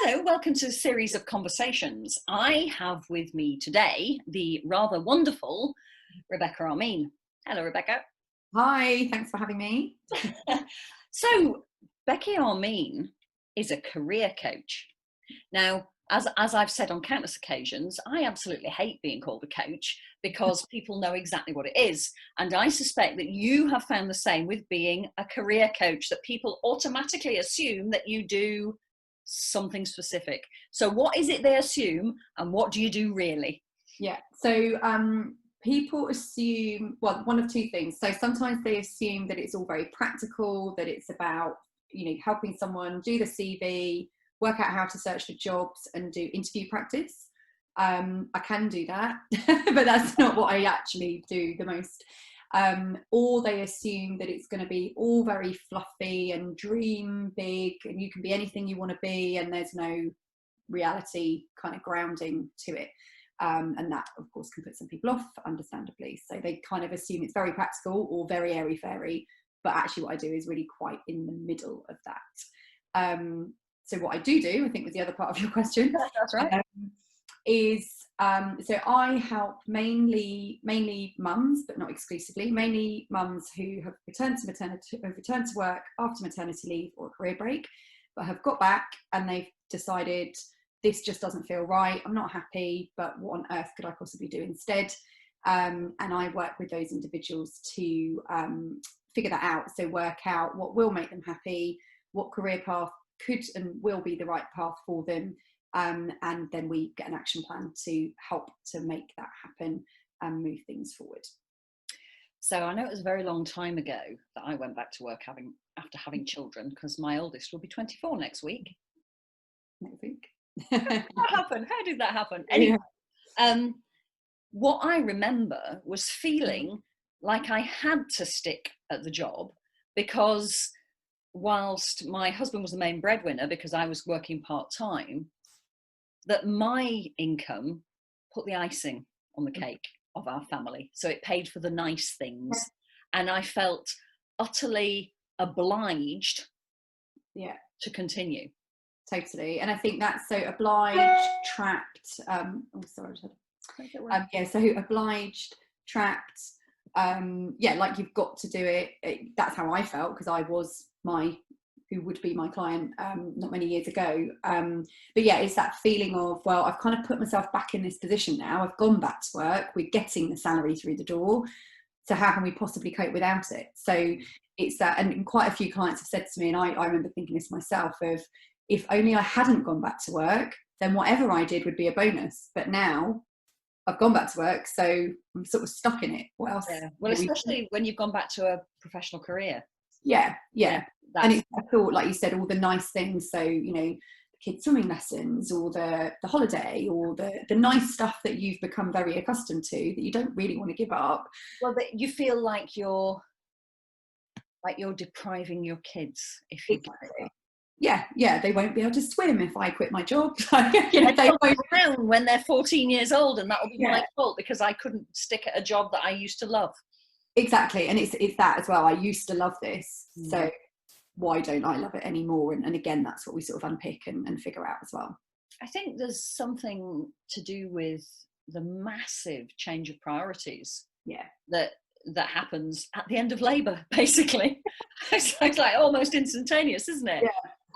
Hello, welcome to a series of conversations. I have with me today the rather wonderful Rebecca Amin. Hello, Rebecca. Hi, thanks for having me. So, Becky Amin is a career coach. Now, as I've said on countless occasions, I absolutely hate being called a coach because people know exactly what it is. And I suspect that you have found the same with being a career coach, that people automatically assume that you do something specific. So what is it they assume and what do you do really? Yeah, so people assume, well, one of two things. So sometimes they assume that it's all very practical, that it's about, helping someone do the CV, work out how to search for jobs and do interview practice. I can do that, but that's not what I actually do the most. Or they assume that it's going to be all very fluffy and dream big and you can be anything you want to be and there's no reality kind of grounding to it. And that, of course, can put some people off, understandably. So they kind of assume it's very practical or very airy-fairy, but actually what I do is really quite in the middle of that. So what I do, I think was the other part of your question. That's right. So I help mainly mums, but not exclusively, mainly mums who have returned to work after maternity leave or a career break, but have got back and they've decided this just doesn't feel right. I'm not happy, but what on earth could I possibly do instead? And I work with those individuals to figure that out. So work out what will make them happy, what career path could and will be the right path for them. And then we get an action plan to help to make that happen and move things forward. So I know it was a very long time ago that I went back to work after having children, because my oldest will be 24 next week. Next week. What happened? How did that happen? Anyway, what I remember was feeling like I had to stick at the job because whilst my husband was the main breadwinner because I was working part-time, that my income put the icing on the cake of our family. So it paid for the nice things. And I felt utterly obliged to continue. Totally. And I think that's so obliged, trapped. So obliged, trapped. Like you've got to do it. That's how I felt because I was who would be my client not many years ago. But yeah, it's that feeling of, well, I've kind of put myself back in this position now. I've gone back to work. We're getting the salary through the door. So how can we possibly cope without it? So it's that, and quite a few clients have said to me, and I remember thinking this myself, of if only I hadn't gone back to work, then whatever I did would be a bonus. But now I've gone back to work, so I'm sort of stuck in it. What else? Yeah. Well, especially when you've gone back to a professional career. Yeah. And it's, I thought, like you said, all the nice things. So, the kids' swimming lessons or the holiday or the nice stuff that you've become very accustomed to that you don't really want to give up. Well, but you feel like you're depriving your kids if you give it up. Yeah, they won't be able to swim if I quit my job. They won't around when they're 14 years old, and that will be my fault because I couldn't stick at a job that I used to love. Exactly, and it's that as well. I used to love this, so why don't I love it anymore? And again, that's what we sort of unpick and figure out as well. I think there's something to do with the massive change of priorities. That happens at the end of labour, basically. It's like almost instantaneous, isn't it? Yeah.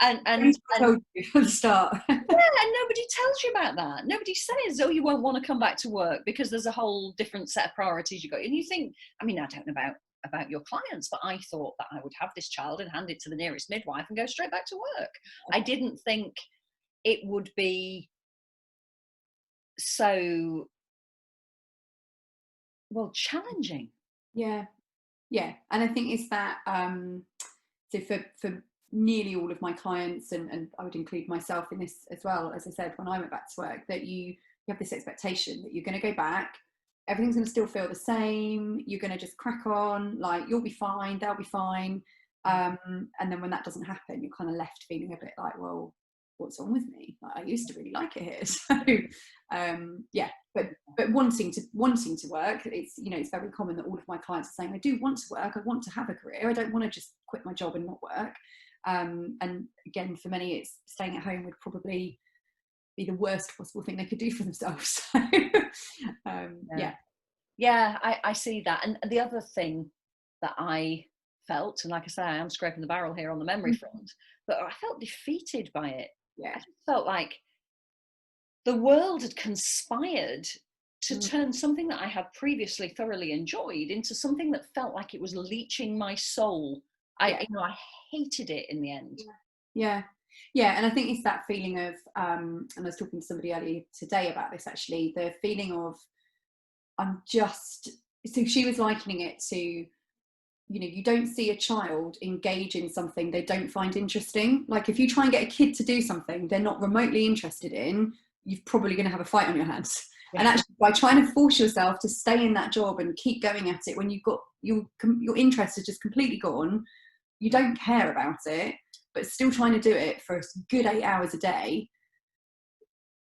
And I told you from the start. Yeah, and nobody tells you about that. Nobody says, oh, you won't want to come back to work because there's a whole different set of priorities you got. And you think, I mean, I don't know about your clients, but I thought that I would have this child and hand it to the nearest midwife and go straight back to work. I didn't think it would be so, well, challenging. Yeah. And I think it's that, so for nearly all of my clients, and I would include myself in this as well, as I said, when I went back to work, that you have this expectation that you're going to go back, everything's going to still feel the same, you're going to just crack on, like you'll be fine, they'll be fine. And then when that doesn't happen, you're kind of left feeling a bit like, well, what's wrong with me? Like, I used to really like it here. So but wanting to work, it's it's very common that all of my clients are saying, I do want to work, I want to have a career, I don't want to just quit my job and not work. And again, for many, it's staying at home would probably be the worst possible thing they could do for themselves. Yeah, I see that. And the other thing that I felt, and like I say, I am scraping the barrel here on the memory front, but I felt defeated by it. I just felt like the world had conspired to turn something that I had previously thoroughly enjoyed into something that felt like it was leeching my soul. I hated it in the end. Yeah, and I think it's that feeling of, and I was talking to somebody earlier today about this actually, the feeling of so she was likening it to, you don't see a child engage in something they don't find interesting. Like if you try and get a kid to do something they're not remotely interested in, you're probably going to have a fight on your hands. And actually, by trying to force yourself to stay in that job and keep going at it when you've got your interest is just completely gone, you don't care about it, but still trying to do it for a good 8 hours a day,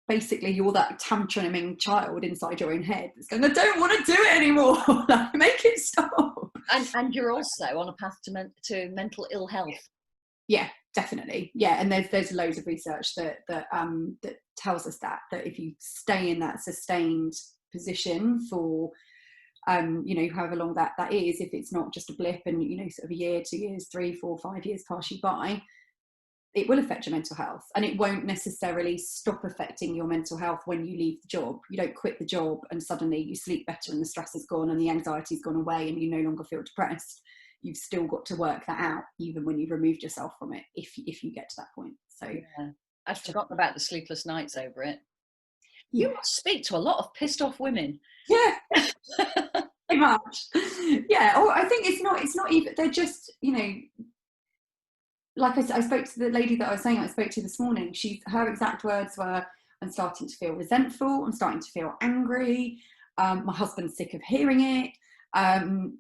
basically you're that tantruming child inside your own head that's going, I don't want to do it anymore. Like, make it stop. And you're also on a path to mental ill health. Yeah, definitely. Yeah, and there's loads of research that tells us that if you stay in that sustained position for however long that is, if it's not just a blip and sort of a year, 2 years, 3, 4, 5 years pass you by, it will affect your mental health, and it won't necessarily stop affecting your mental health when you leave the job. You don't quit the job and suddenly you sleep better and the stress is gone and the anxiety's gone away and you no longer feel depressed. You've still got to work that out even when you've removed yourself from it, if you get to that point. So I'd forgotten about the sleepless nights over it. You must speak to a lot of pissed off women. Yeah. Pretty much. Yeah. Or I think it's not even, they're just, like I spoke to the lady that I spoke to this morning. Her exact words were, I'm starting to feel resentful, I'm starting to feel angry, my husband's sick of hearing it, and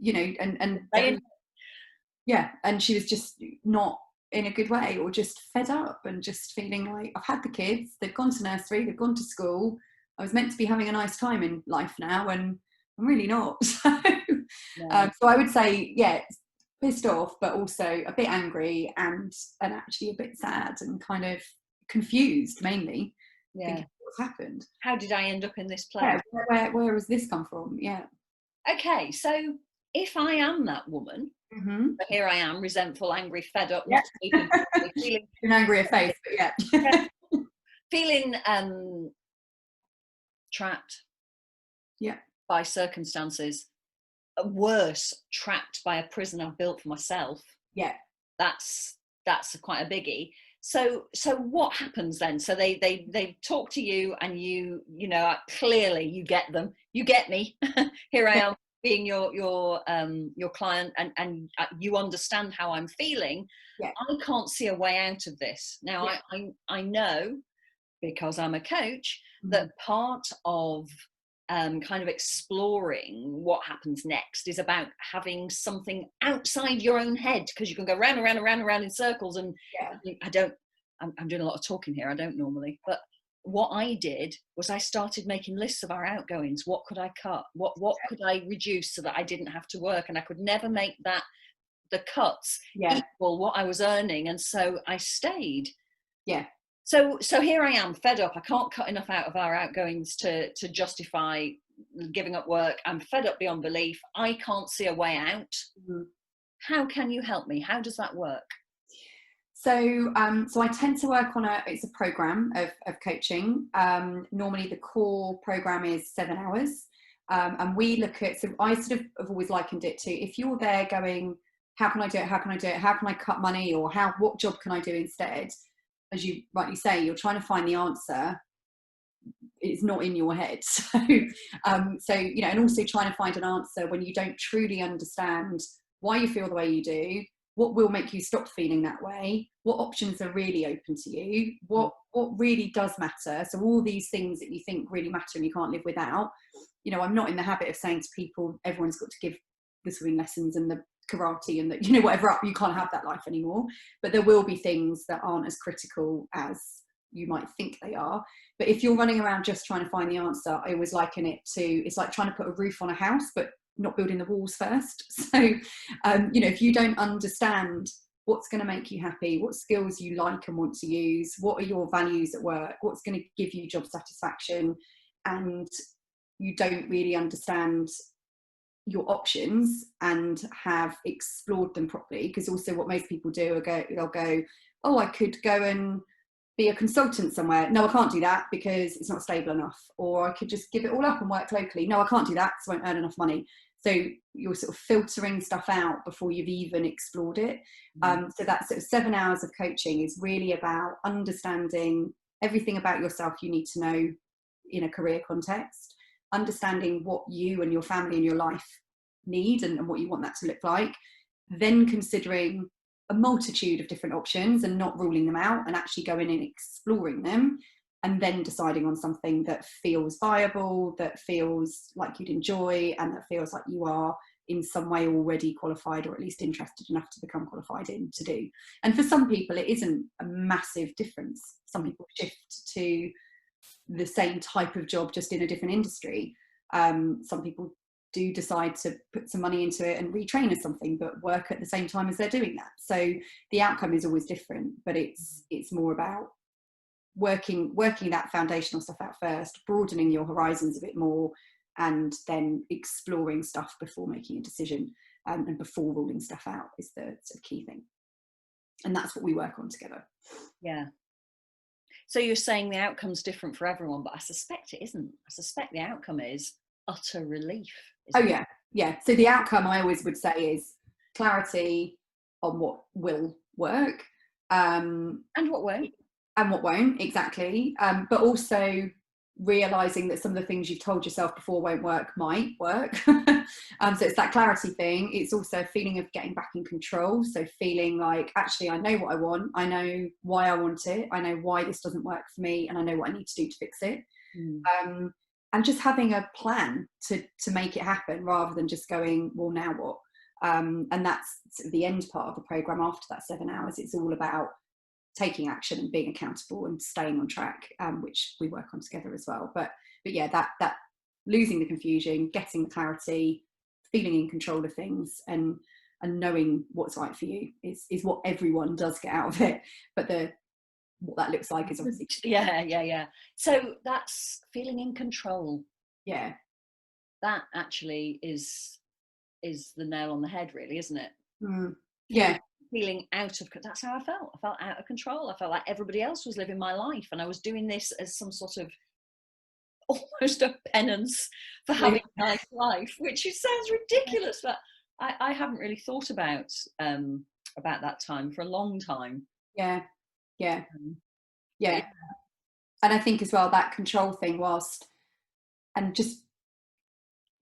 she was just not in a good way, or just fed up and just feeling like, I've had the kids, they've gone to nursery, they've gone to school, I was meant to be having a nice time in life now and I'm really not. So I would say, pissed off, but also a bit angry and actually a bit sad and kind of confused, mainly. Thinking what's happened. How did I end up in this place? Where has this come from? Yeah. Okay, so if I am that woman, but here I am, resentful, angry, fed up, not sleeping, feeling an angry face, but feeling trapped by circumstances, worse, trapped by a prison I've built for myself. That's quite a biggie. So what happens then? So they talk to you, and you clearly you get them, you get me. Here I am being your client, and you understand how I'm feeling. I can't see a way out of this now. I know, because I'm a coach, that part of kind of exploring what happens next is about having something outside your own head, because you can go round and round and round and round in circles. And I'm doing a lot of talking here, I don't normally, but what I did was I started making lists of our outgoings. What could I cut? What could I reduce so that I didn't have to work? And I could never make the cuts equal what I was earning, and so I stayed. So here I am, fed up. I can't cut enough out of our outgoings to justify giving up work. I'm fed up beyond belief. I can't see a way out. How can you help me? How does that work? So I tend to work on it's a program of coaching. Normally the core program is 7 hours. And we look at, so I sort of have always likened it to, if you're there going, how can I do it? How can I do it? How can I cut money? Or what job can I do instead? As you rightly say, you're trying to find the answer. It's not in your head. So, and also trying to find an answer when you don't truly understand why you feel the way you do, what will make you stop feeling that way, what options are really open to you, what really does matter. So all these things that you think really matter and you can't live without. I'm not in the habit of saying to people, everyone's got to give the swimming lessons and the karate and the whatever up, you can't have that life anymore. But there will be things that aren't as critical as you might think they are. But if you're running around just trying to find the answer, I always liken it to, it's like trying to put a roof on a house but not building the walls first. So if you don't understand what's going to make you happy, what skills you like and want to use, what are your values at work, what's going to give you job satisfaction, and you don't really understand your options and have explored them properly. Because also what most people do, they'll go, oh, I could go and be a consultant somewhere. No, I can't do that because it's not stable enough. Or I could just give it all up and work locally. No, I can't do that because I won't earn enough money. So you're sort of filtering stuff out before you've even explored it. So that sort of 7 hours of coaching is really about understanding everything about yourself you need to know in a career context, understanding what you and your family and your life need and what you want that to look like, then considering a multitude of different options and not ruling them out, and actually going and exploring them, and then deciding on something that feels viable, that feels like you'd enjoy, and that feels like you are in some way already qualified, or at least interested enough to become qualified in to do. And for some people it isn't a massive difference. Some people shift to the same type of job just in a different industry. Some people do decide to put some money into it and retrain as something, but work at the same time as they're doing that. So the outcome is always different, but it's more about working that foundational stuff out first, broadening your horizons a bit more, and then exploring stuff before making a decision, and before ruling stuff out is the sort of key thing. And that's what we work on together. Yeah. So you're saying the outcome's different for everyone, but I suspect it isn't. I suspect the outcome is utter relief. Oh yeah, yeah. So the outcome, I always would say, is clarity on what will work, and what won't. Exactly. But also realizing that some of the things you've told yourself before won't work might work. So it's that clarity thing. It's also a feeling of getting back in control. So feeling like, actually, I know what I want. I know why I want it. I know why this doesn't work for me, and I know what I need to do to fix it. And just having a plan to make it happen, rather than just going, well, now what? And that's sort of the end part of the program. After that 7 hours, it's all about taking action and being accountable and staying on track, which we work on together as well. But yeah, that losing the confusion, getting the clarity, feeling in control of things, and knowing what's right for you is what everyone does get out of it. But what that looks like is obviously yeah. So that's feeling in control. Yeah, that actually is the nail on the head, really, isn't it? Yeah. Feeling out of, that's how I felt out of control. I felt like everybody else was living my life, and I was doing this as some sort of almost a penance for having a nice life, which sounds ridiculous, but I haven't really thought about that time for a long time. Yeah. And I think as well, that control thing, and just,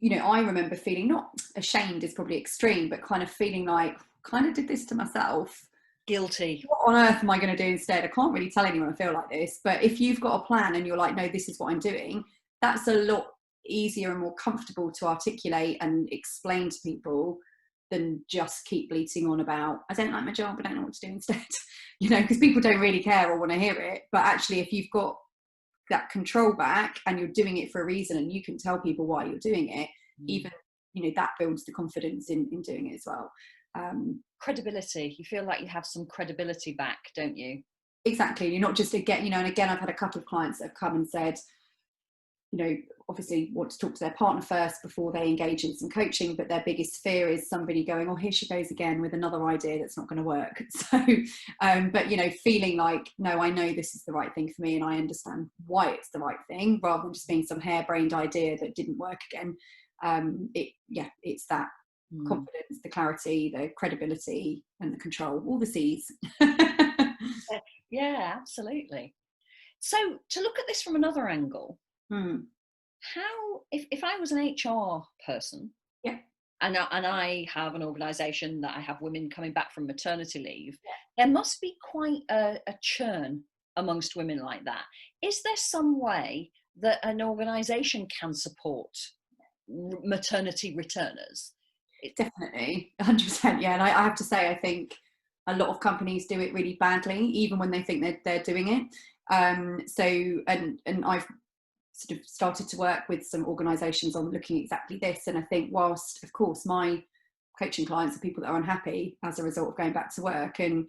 I remember feeling, not ashamed is probably extreme, but kind of feeling like, kind of did this to myself. Guilty. What on earth am I going to do instead? I can't really tell anyone I feel like this. But if you've got a plan and you're like, no, this is what I'm doing, that's a lot easier and more comfortable to articulate and explain to people than just keep bleating on about, I don't like my job, I don't know what to do instead. Because people don't really care or want to hear it. But actually, if you've got that control back and you're doing it for a reason, and you can tell people why you're doing it, even, that builds the confidence in doing it as well. Credibility. You feel like you have some credibility back, don't you? Exactly. You're not just again, and again, I've had a couple of clients that have come and said, obviously want to talk to their partner first before they engage in some coaching, but their biggest fear is somebody going, oh, here she goes again with another idea that's not going to work. So, but feeling like, no, I know this is the right thing for me, and I understand why it's the right thing, rather than just being some harebrained idea that didn't work again. It's that confidence, the clarity, the credibility, and the control, all the C's. Yeah, absolutely. So to look at this from another angle, how, if I was an HR person, and I have an organisation that I have women coming back from maternity leave, there must be quite a churn amongst women like that. Is there some way that an organisation can support maternity returners? Definitely, 100%. Yeah, and I have to say, I think a lot of companies do it really badly, even when they think they're doing it. And I've sort of started to work with some organisations on looking exactly this. And I think, whilst of course my coaching clients are people that are unhappy as a result of going back to work, and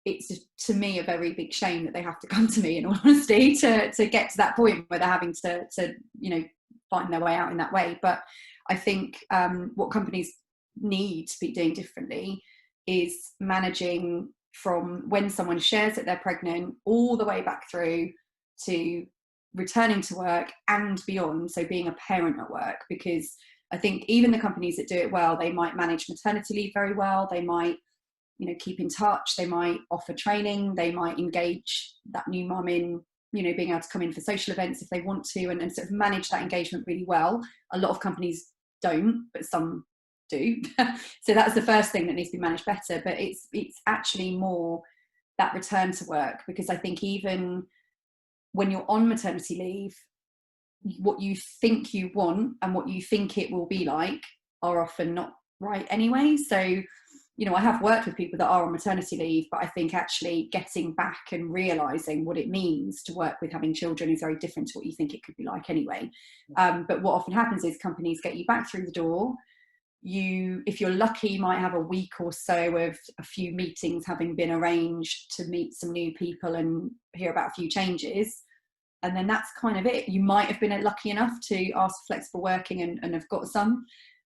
it's just, to me, a very big shame that they have to come to me, in all honesty, to get to that point where they're having to you know, find their way out in that way. But I think what companies need to be doing differently is managing from when someone shares that they're pregnant all the way back through to returning to work and beyond, so being a parent at work. Because I think even the companies that do it well, they might manage maternity leave very well, they might, you know, keep in touch, they might offer training, they might engage that new mum in, you know, being able to come in for social events if they want to, and sort of manage that engagement really well. A lot of companies don't, but some do. So that's the first thing that needs to be managed better. But it's actually more that return to work, because I think even when you're on maternity leave, what you think you want and what you think it will be like are often not right anyway. So, you know, I have worked with people that are on maternity leave, but I think actually getting back and realising what it means to work with having children is very different to what you think it could be like anyway. But what often happens is companies get you back through the door. You, if you're lucky, might have a week or so of a few meetings having been arranged to meet some new people and hear about a few changes. And then that's kind of it. You might have been lucky enough to ask for flexible working and have got some.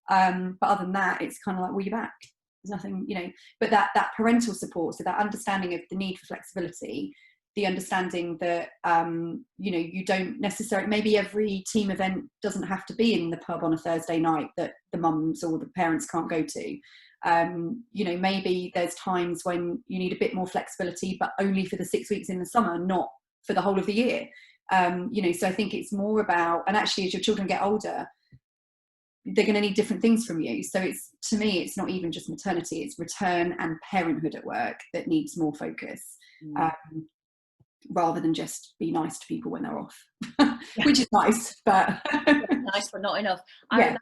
But other than that, it's kind of like, well, you're back. There's nothing, you know, but that parental support, so that understanding of the need for flexibility, the understanding that, you know, you don't necessarily, maybe every team event doesn't have to be in the pub on a Thursday night that the mums or the parents can't go to. You know, maybe there's times when you need a bit more flexibility, but only for the 6 weeks in the summer, not for the whole of the year. You know, so I think it's more about, and actually as your children get older, they're going to need different things from you. So it's, to me, it's not even just maternity, it's return and parenthood at work that needs more focus, rather than just be nice to people when they're off, which is nice, but nice, but not enough. I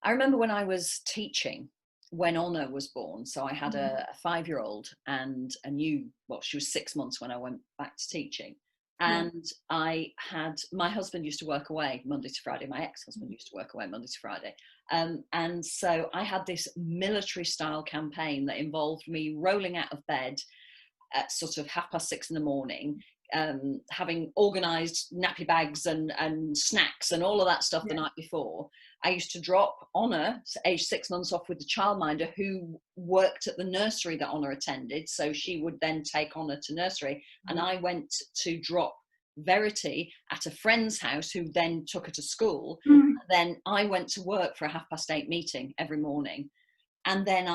remember when I was teaching, when Honor was born. So I had a 5-year-old and a new, well, she was 6 months when I went back to teaching. And I had, my husband used to work away Monday to Friday. My ex-husband used to work away Monday to Friday. And so I had this military style campaign that involved me rolling out of bed at sort of 6:30 in the morning, having organised nappy bags and snacks and all of that stuff the night before. I used to drop Honor, age 6 months, off with the childminder who worked at the nursery that Honor attended. So she would then take Honor to nursery. And I went to drop Verity at a friend's house who then took her to school. Then I went to work for a 8:30 meeting every morning. And then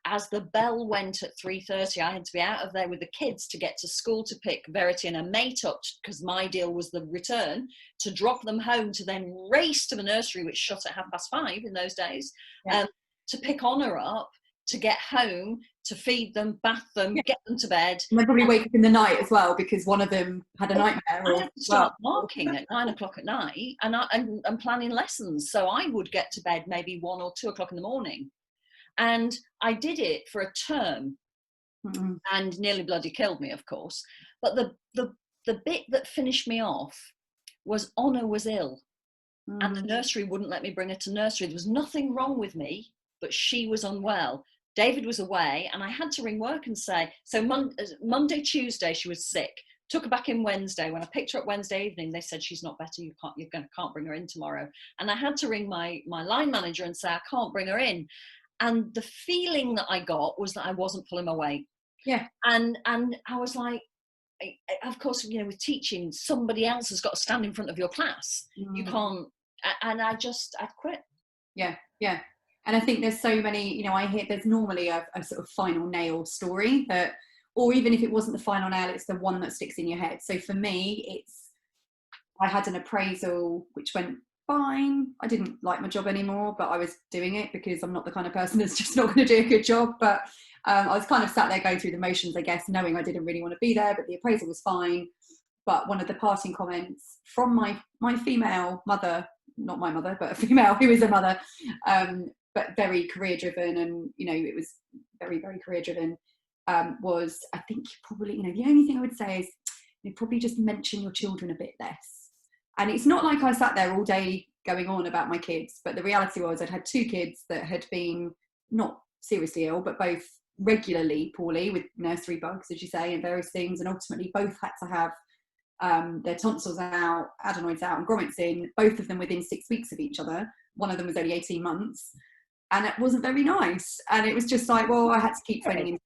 as the bell went at 3:30, I had to be out of there with the kids to get to school to pick Verity and a mate up, because my deal was the return, to drop them home, to then race to the nursery, which shut at 5:30 in those days, to pick Honor up, to get home, to feed them, bath them, get them to bed. And they probably wake up in the night as well, because one of them had a nightmare. I had to start marking at 9 o'clock at night and planning lessons. So I would get to bed maybe 1 or 2 o'clock in the morning. And I did it for a term, and nearly bloody killed me, of course. But the bit that finished me off was Honor was ill, and the nursery wouldn't let me bring her to nursery. There was nothing wrong with me, but she was unwell. David was away, and I had to ring work and say, so Monday, Tuesday, she was sick. Took her back in Wednesday. When I picked her up Wednesday evening, they said, she's not better, you can't bring her in tomorrow. And I had to ring my line manager and say, I can't bring her in. And the feeling that I got was that I wasn't pulling my weight. Yeah. And I was like, of course, you know, with teaching, somebody else has got to stand in front of your class. You can't, and I quit. Yeah, yeah. And I think there's so many, you know, I hear there's normally a sort of final nail story that, or even if it wasn't the final nail, it's the one that sticks in your head. So for me, I had an appraisal which went fine. I didn't like my job anymore, but I was doing it because I'm not the kind of person that's just not going to do a good job. But I was kind of sat there going through the motions, I guess, knowing I didn't really want to be there, but the appraisal was fine. But one of the parting comments from my female mother, not my mother, but a female who is a mother, but very career driven, and, you know, it was very, very career driven, was, I think probably, you know, the only thing I would say is you probably just mention your children a bit less. And it's not like I sat there all day going on about my kids, but the reality was I'd had 2 kids that had been not seriously ill, but both regularly poorly with nursery bugs, as you say, and various things, and ultimately both had to have their tonsils out, adenoids out, and grommets in, both of them within 6 weeks of each other. One of them was only 18 months, and it wasn't very nice. And it was just like, well, I had to keep phoning in.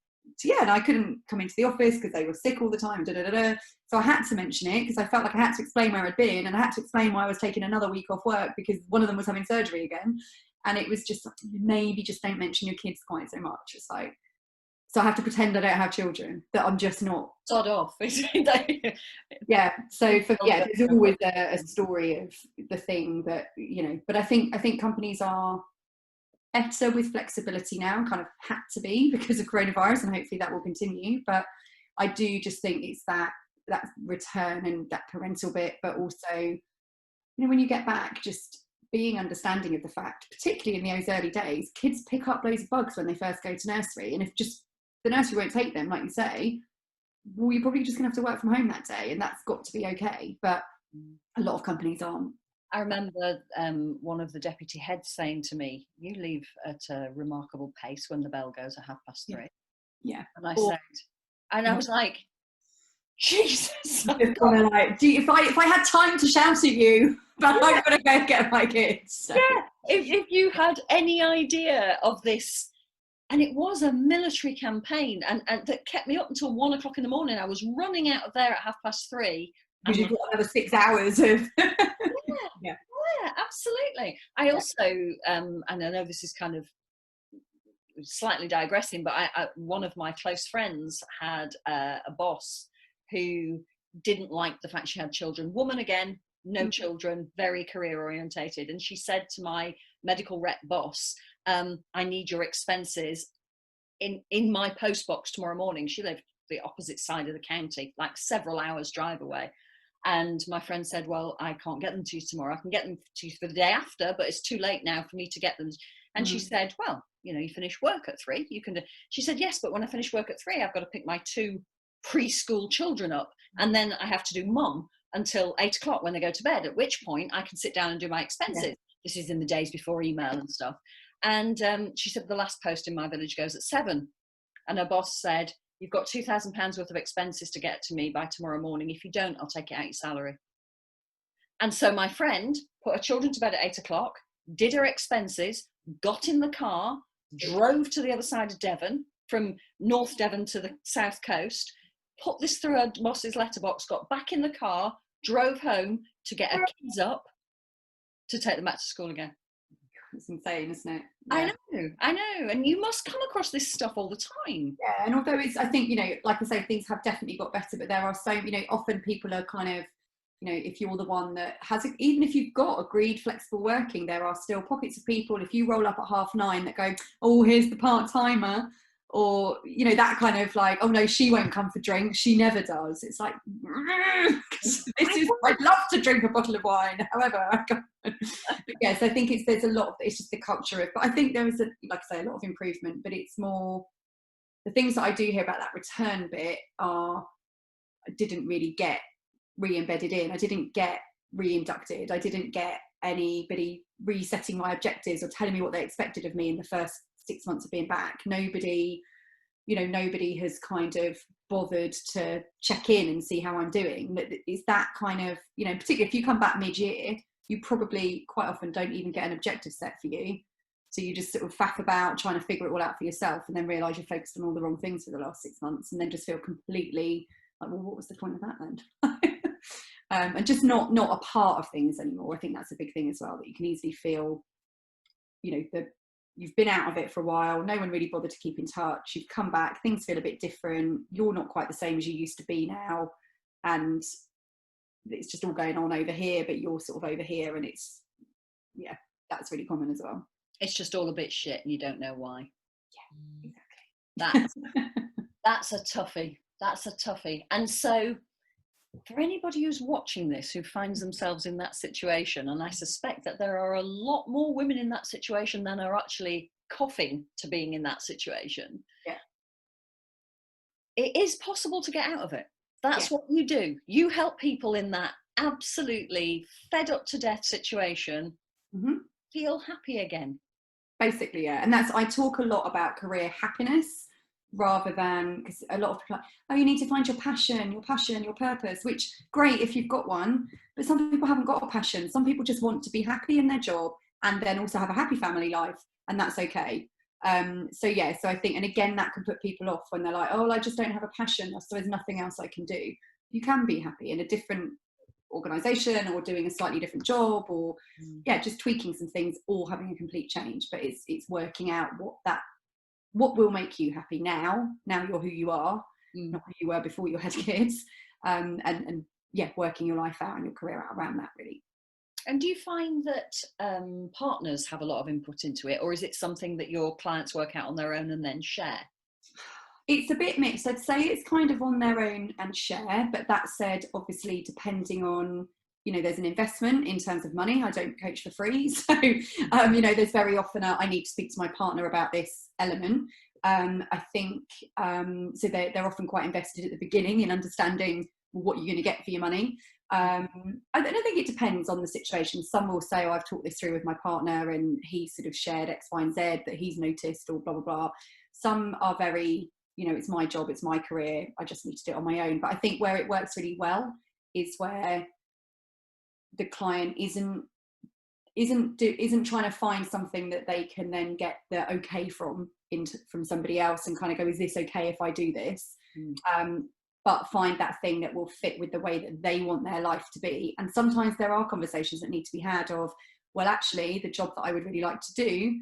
Yeah, and I couldn't come into the office because they were sick all the time. So I had to mention it because I felt like I had to explain where I'd been, and I had to explain why I was taking another week off work because one of them was having surgery again. And it was just like, maybe just don't mention your kids quite so much. It's like, so I have to pretend I don't have children, that I'm just not. Sod off. Yeah. So there's always a story of the thing that, but I think companies are better with flexibility now, kind of had to be because of coronavirus, and hopefully that will continue. But I do just think it's that return and that parental bit, but also, when you get back, just being understanding of the fact, particularly in those early days, kids pick up loads of bugs when they first go to nursery, and if just the nursery won't take them, like you say, well, you're probably just gonna have to work from home that day, and that's got to be okay. But a lot of companies aren't. I remember one of the deputy heads saying to me, "You leave at a remarkable pace when the bell goes at 3:30." Yeah. And I said, and I was like, Jesus. If I had time to shout at you, but I'm gonna go get my kids. So. Yeah. If you had any idea of this, and it was a military campaign, and that kept me up until 1 o'clock in the morning. I was running out of there at 3:30. Because you've got another 6 hours of. Yeah, absolutely. I also, and I know this is kind of slightly digressing, but one of my close friends had a boss who didn't like the fact she had children. Woman again, no children, very career orientated. And she said to my medical rep boss, I need your expenses in my post box tomorrow morning. She lived the opposite side of the county, like several hours drive away. And my friend said, well, I can't get them to you tomorrow. I can get them to you for the day after, but it's too late now for me to get them. And she said, well, you finish work at 3. You can do. She said, yes, but when I finish work at 3, I've got to pick my 2 preschool children up. And then I have to do mum until 8 o'clock when they go to bed, at which point I can sit down and do my expenses. Yeah. This is in the days before email and stuff. And she said, the last post in my village goes at 7. And her boss said, you've got £2,000 worth of expenses to get to me by tomorrow morning. If you don't, I'll take it out your salary. And so my friend put her children to bed at 8 o'clock, did her expenses, got in the car, drove to the other side of Devon, from North Devon to the south coast, put this through her boss's letterbox, got back in the car, drove home to get her kids up to take them back to school again. It's insane, isn't it? Yeah. I know. And you must come across this stuff all the time. Yeah, and although I think, like I say, things have definitely got better, but there are so, often people are kind of, if you're the one that has, even if you've got agreed flexible working, there are still pockets of people, if you roll up at 9:30 that go, oh, here's the part-timer, or, that kind of like, oh no, she won't come for drinks, she never does. It's like, I'd love to drink a bottle of wine, however, I can't. But yes, I think there's a lot of, it's just the culture of, but I think there is like I say, a lot of improvement, but it's more, the things that I do hear about that return bit are, I didn't really get re-embedded in, I didn't get re-inducted, I didn't get anybody resetting my objectives or telling me what they expected of me in the first 6 months of being back. Nobody has kind of bothered to check in and see how I'm doing. It's that kind of, particularly if you come back mid-year, you probably quite often don't even get an objective set for you. So you just sort of faff about trying to figure it all out for yourself, and then realise you're focused on all the wrong things for the last 6 months, and then just feel completely like, well, what was the point of that then? And just not a part of things anymore. I think that's a big thing as well, that you can easily feel, that you've been out of it for a while, no one really bothered to keep in touch, you've come back, things feel a bit different, you're not quite the same as you used to be now, and it's just all going on over here, but you're sort of over here, and it's, that's really common as well. It's just all a bit shit and you don't know why. Yeah, exactly. That's a toughie. And so for anybody who's watching this who finds themselves in that situation, and I suspect that there are a lot more women in that situation than are actually coughing to being in that situation. Yeah. It is possible to get out of it. That's what you do. You help people in that absolutely fed up to death situation feel happy again. Basically, yeah. And I talk a lot about career happiness rather than, because a lot of people are like, oh, you need to find your passion, your purpose, which great if you've got one, but some people haven't got a passion. Some people just want to be happy in their job and then also have a happy family life, and that's okay. So I think, and again, that can put people off when they're like, oh, well, I just don't have a passion, so there's nothing else I can do. You can be happy in a different organization or doing a slightly different job, or just tweaking some things, or having a complete change. But it's working out what will make you happy now you're who you are, not who you were before you had kids, and working your life out and your career out around that, really. And do you find that partners have a lot of input into it, or is it something that your clients work out on their own and then share? It's a bit mixed. I'd say it's kind of on their own and share, but that said, obviously, depending on, there's an investment in terms of money. I don't coach for free. So, there's very often I need to speak to my partner about this element. I think, so they're often quite invested at the beginning in understanding what you're going to get for your money. I don't think it depends on the situation. Some will say, oh, I've talked this through with my partner and he sort of shared X, Y, and Z that he's noticed, or blah, blah, blah. Some are very, it's my job, it's my career, I just need to do it on my own. But I think where it works really well is where the client isn't trying to find something that they can then get the okay from somebody else and kind of go, is this okay if I do this? But find that thing that will fit with the way that they want their life to be. And sometimes there are conversations that need to be had of, well, actually, the job that I would really like to do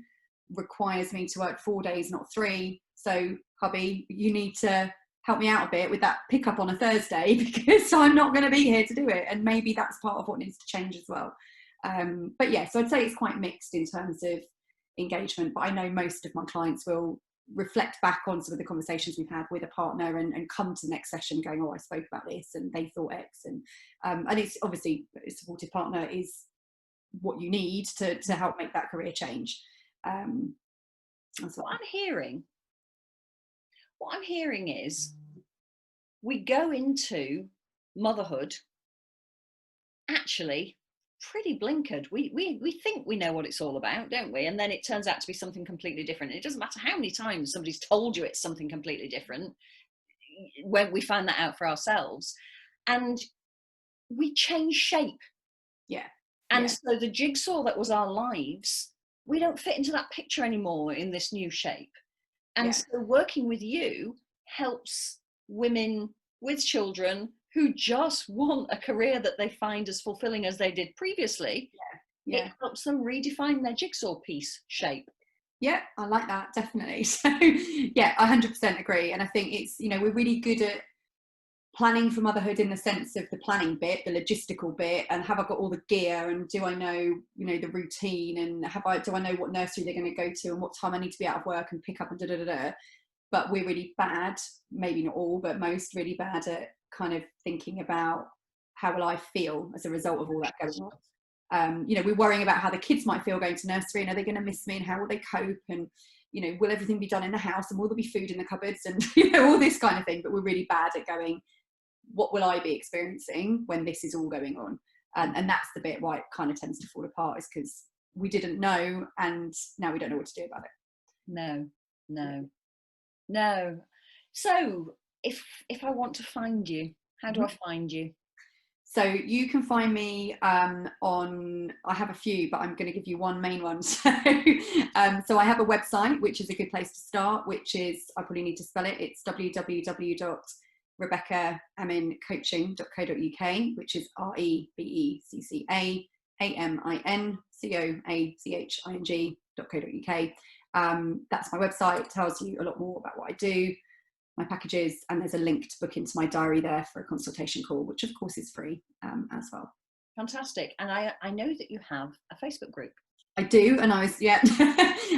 requires me to work 4 days, not 3. So, hubby, you need to help me out a bit with that pickup on a Thursday, because I'm not going to be here to do it. And maybe that's part of what needs to change as well. But so I'd say it's quite mixed in terms of engagement. But I know most of my clients will reflect back on some of the conversations we've had with a partner and come to the next session going, oh, I spoke about this and they thought X. And it's obviously a supportive partner is what you need to help make that career change. That's what I'm hearing is we go into motherhood actually pretty blinkered. We think we know what it's all about, don't we? And then it turns out to be something completely different. It doesn't matter how many times somebody's told you it's something completely different, when we find that out for ourselves, and we change shape. So the jigsaw that was our lives, we don't fit into that picture anymore in this new shape. And so working with you helps women with children who just want a career that they find as fulfilling as they did previously. It helps them redefine their jigsaw piece shape. Yeah, I like that, definitely. So I 100% agree. And I think it's, we're really good at planning for motherhood in the sense of the planning bit, the logistical bit, and have I got all the gear, and do I know, the routine, and do I know what nursery they're going to go to and what time I need to be out of work and pick up and da-da-da-da. But we're really bad, maybe not all, but most, really bad at kind of thinking about how will I feel as a result of all that going on. We're worrying about how the kids might feel going to nursery, and are they going to miss me, and how will they cope, and will everything be done in the house, and will there be food in the cupboards, and all this kind of thing. But we're really bad at going, what will I be experiencing when this is all going on? And that's the bit why it kind of tends to fall apart, is because we didn't know, and now we don't know what to do about it. No. So if I want to find you, how do I find you? So you can find me on, I have a few, but I'm going to give you one main one. So I have a website, which is a good place to start, which is, I probably need to spell it, it's www.RebeccaAmincoaching.co.uk, which is RebeccaAmincoaching.co.uk. That's my website. It tells you a lot more about what I do, my packages, and there's a link to book into my diary there for a consultation call, which of course is free as well. Fantastic. And I know that you have a Facebook group. I do, and I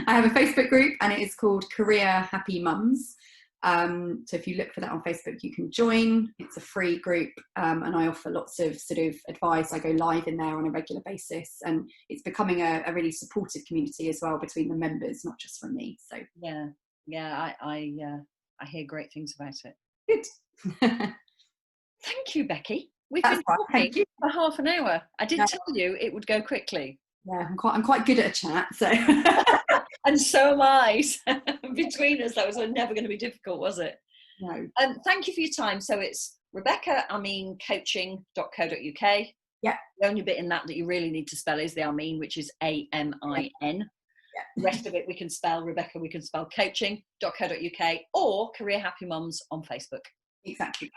have a Facebook group, and it is called Career Happy Mums. So if you look for that on Facebook, you can join. It's a free group, and I offer lots of sort of advice. I go live in there on a regular basis, and it's becoming a really supportive community as well between the members, not just from me. So I hear great things about it. Good. Thank you, Becky. We've been talking for half an hour. I did tell you it would go quickly. Yeah, I'm quite good at a chat, so. And so am I. Between us, that was never going to be difficult, was it? No. Thank you for your time. So it's Rebecca Amin coaching.co.uk. Yeah. The only bit in that you really need to spell is the Amin, which is AMIN. Yeah. The rest of it we can spell Rebecca, we can spell coaching.co.uk, or Career Happy Mums on Facebook. Exactly.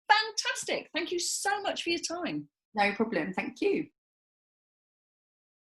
Fantastic. Thank you so much for your time. No problem. Thank you.